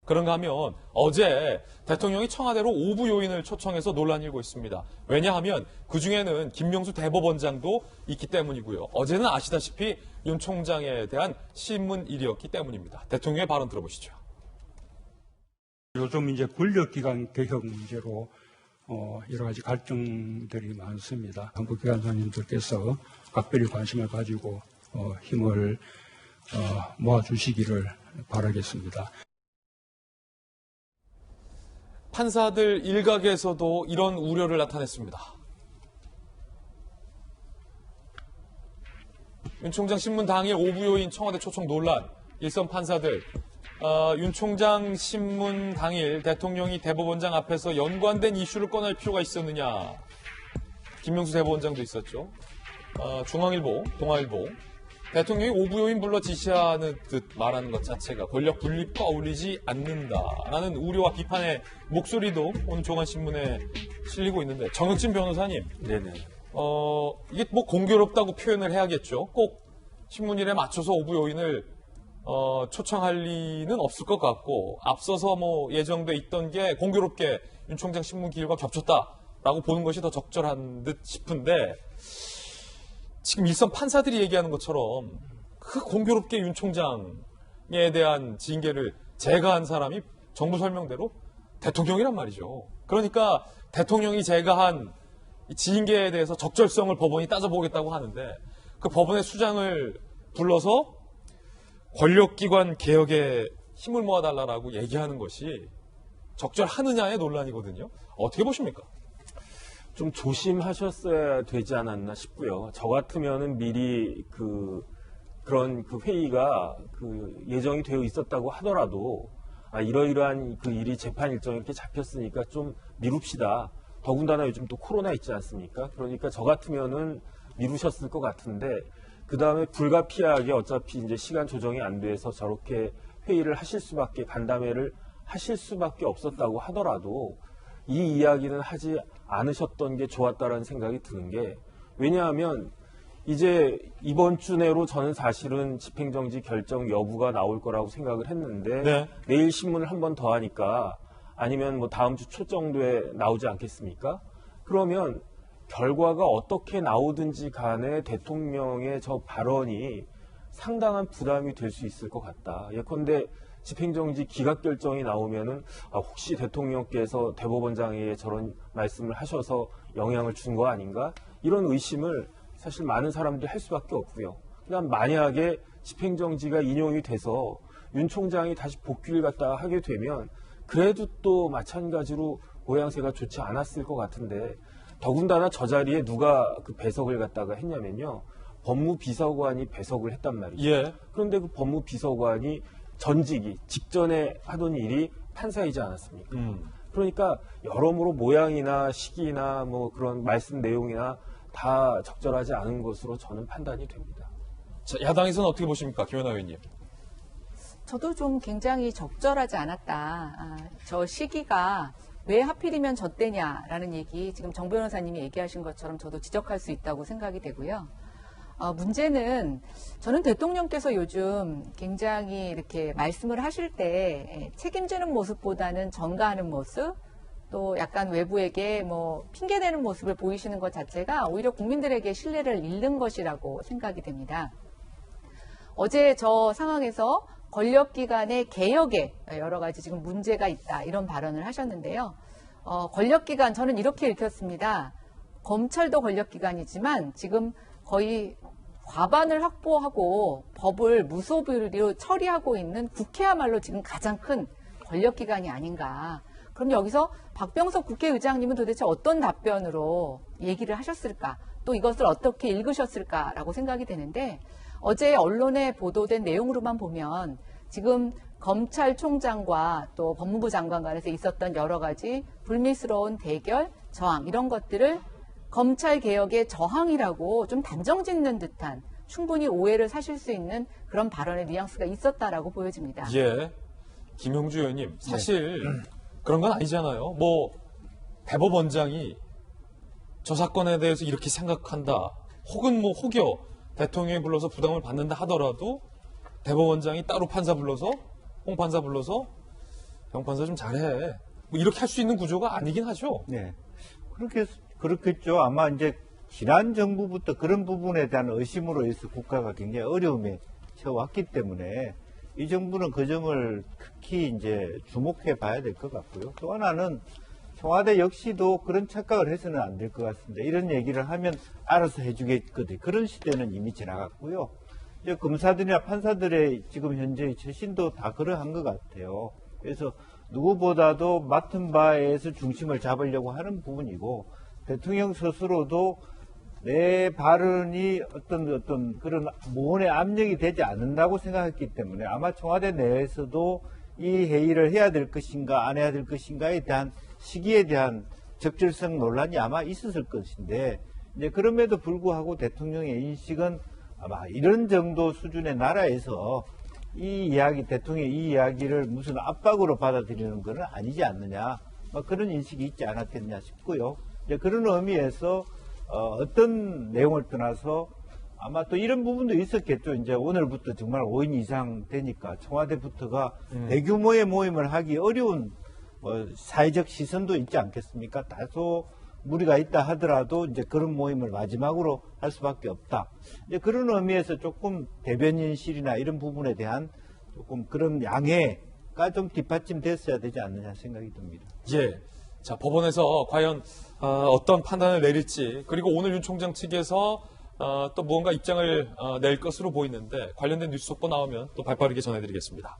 그런가 하면 어제 대통령이 청와대로 오부 요인을 초청해서 논란이 일고 있습니다. 왜냐하면 그중에는 김명수 대법원장도 있기 때문이고요. 어제는 아시다시피 윤 총장에 대한 신문일이었기 때문입니다. 대통령의 발언 들어보시죠. 요즘 이제 권력기관 개혁 문제로 여러 가지 갈등들이 많습니다. 정부기관장님들께서 각별히 관심을 가지고 힘을 모아주시기를 바라겠습니다. 판사들 일각에서도 이런 우려를 나타냈습니다. 윤 총장 신문 당일 오부 요인 청와대 초청 논란, 일선 판사들, 윤 총장 신문 당일 대통령이 대법원장 앞에서 연관된 이슈를 꺼낼 필요가 있었느냐. 김명수 대법원장도 있었죠. 중앙일보, 동아일보. 대통령이 오부 요인 불러 지시하는 듯 말하는 것 자체가 권력 분립과 어울리지 않는다라는 우려와 비판의 목소리도 오늘 조간신문에 실리고 있는데, 정혁진 변호사님. 네네. 이게 뭐 공교롭다고 표현을 해야겠죠. 꼭 신문일에 맞춰서 오부 요인을 초청할 리는 없을 것 같고, 앞서서 뭐 예정돼 있던 게 공교롭게 윤 총장 신문 기일과 겹쳤다라고 보는 것이 더 적절한 듯 싶은데, 지금 일선 판사들이 얘기하는 것처럼 그 공교롭게 윤 총장에 대한 징계를 제거한 사람이 정부 설명대로 대통령이란 말이죠. 그러니까 대통령이 제거한 징계에 대해서 적절성을 법원이 따져보겠다고 하는데, 그 법원의 수장을 불러서 권력기관 개혁에 힘을 모아달라고 얘기하는 것이 적절하느냐의 논란이거든요. 어떻게 보십니까? 좀 조심하셨어야 되지 않았나 싶고요. 저 같으면은 미리 그런 회의가 예정이 되어 있었다고 하더라도, 이러이러한 일이 재판 일정이 이렇게 잡혔으니까 좀 미룹시다. 더군다나 요즘 또 코로나 있지 않습니까? 그러니까 저 같으면은 미루셨을 것 같은데, 그 다음에 불가피하게 어차피 이제 시간 조정이 안 돼서 저렇게 회의를 하실 수밖에, 간담회를 하실 수밖에 없었다고 하더라도 이 이야기는 하지 않으셨던 게 좋았다라는 생각이 드는 게, 왜냐하면 이제 이번 주 내로 저는 사실은 집행정지 결정 여부가 나올 거라고 생각을 했는데, 네. 내일 신문을 한 번 더 하니까, 아니면 뭐 다음 주 초 정도에 나오지 않겠습니까? 그러면 결과가 어떻게 나오든지 간에 대통령의 저 발언이 상당한 부담이 될 수 있을 것 같다. 예컨대 집행정지 기각 결정이 나오면은 혹시 대통령께서 대법원장에게 저런 말씀을 하셔서 영향을 준 거 아닌가? 이런 의심을 사실 많은 사람들이 할 수밖에 없고요. 그다음 만약에 집행정지가 인용이 돼서 윤 총장이 다시 복귀를 갖다가 하게 되면 그래도 또 마찬가지로 모양새가 좋지 않았을 것 같은데, 더군다나 저 자리에 누가 그 배석을 갖다가 했냐면요, 법무비서관이 배석을 했단 말이죠. 예. 그런데 그 법무비서관이 전직이 직전에 하던 일이 판사이지 않았습니까? 그러니까 여러모로 모양이나 시기나 뭐 그런 말씀 내용이나 다 적절하지 않은 것으로 저는 판단이 됩니다. 자, 야당에서는 어떻게 보십니까, 김연아 의원님? 저도 좀 굉장히 적절하지 않았다. 저 시기가 왜 하필이면 저 때냐라는 얘기, 지금 정 변호사님이 얘기하신 것처럼 저도 지적할 수 있다고 생각이 되고요. 문제는 저는 대통령께서 요즘 굉장히 이렇게 말씀을 하실 때 책임지는 모습보다는 전가하는 모습, 또 약간 외부에게 뭐 핑계대는 모습을 보이시는 것 자체가 오히려 국민들에게 신뢰를 잃는 것이라고 생각이 됩니다. 어제 저 상황에서 권력기관의 개혁에 여러 가지 지금 문제가 있다, 이런 발언을 하셨는데요. 권력기관, 저는 이렇게 읽혔습니다. 검찰도 권력기관이지만 지금 거의 과반을 확보하고 법을 무소불위로 처리하고 있는 국회야말로 지금 가장 큰 권력기관이 아닌가. 그럼 여기서 박병석 국회의장님은 도대체 어떤 답변으로 얘기를 하셨을까? 또 이것을 어떻게 읽으셨을까라고 생각이 되는데, 어제 언론에 보도된 내용으로만 보면 지금 검찰총장과 또 법무부 장관 간에서 있었던 여러 가지 불미스러운 대결, 저항, 이런 것들을 검찰개혁의 저항이라고 좀 단정짓는 듯한, 충분히 오해를 사실 수 있는 그런 발언의 뉘앙스가 있었다라고 보여집니다. 예. 김용주 의원님, 사실 그런 건 아니잖아요. 뭐 대법원장이 저 사건에 대해서 이렇게 생각한다, 혹은 뭐 혹여 대통령이 불러서 부담을 받는다 하더라도 대법원장이 따로 판사 불러서, 홍 판사 불러서 병판사 좀 잘해. 뭐 이렇게 할 수 있는 구조가 아니긴 하죠. 네. 그렇겠죠. 아마 이제 지난 정부부터 그런 부분에 대한 의심으로 해서 국가가 굉장히 어려움에 처왔기 때문에 이 정부는 그 점을 특히 이제 주목해 봐야 될 것 같고요. 또 하나는 청와대 역시도 그런 착각을 해서는 안 될 것 같습니다. 이런 얘기를 하면 알아서 해주겠거든. 그런 시대는 이미 지나갔고요. 이제 검사들이나 판사들의 지금 현재의 처신도 다 그러한 것 같아요. 그래서 누구보다도 맡은 바에서 중심을 잡으려고 하는 부분이고, 대통령 스스로도 내 발언이 어떤 그런 무언의 압력이 되지 않는다고 생각했기 때문에 아마 청와대 내에서도 이 회의를 해야 될 것인가 안 해야 될 것인가에 대한 시기에 대한 적절성 논란이 아마 있었을 것인데, 이제 그럼에도 불구하고 대통령의 인식은 아마 이런 정도 수준의 나라에서 대통령의 이 이야기를 무슨 압박으로 받아들이는 것은 아니지 않느냐, 그런 인식이 있지 않았겠냐 싶고요. 이제 그런 의미에서 어떤 내용을 떠나서 아마 또 이런 부분도 있었겠죠. 이제 오늘부터 정말 5인 이상 되니까 청와대부터가 대규모의 모임을 하기 어려운 사회적 시선도 있지 않겠습니까? 다소 무리가 있다 하더라도 이제 그런 모임을 마지막으로 할 수밖에 없다. 이제 그런 의미에서 조금 대변인실이나 이런 부분에 대한 조금 그런 양해가 좀 뒷받침됐어야 되지 않느냐 생각이 듭니다. 예. 자, 법원에서 과연 어떤 판단을 내릴지, 그리고 오늘 윤 총장 측에서 또 무언가 입장을 낼 것으로 보이는데, 관련된 뉴스 속보 나오면 또 발빠르게 전해드리겠습니다.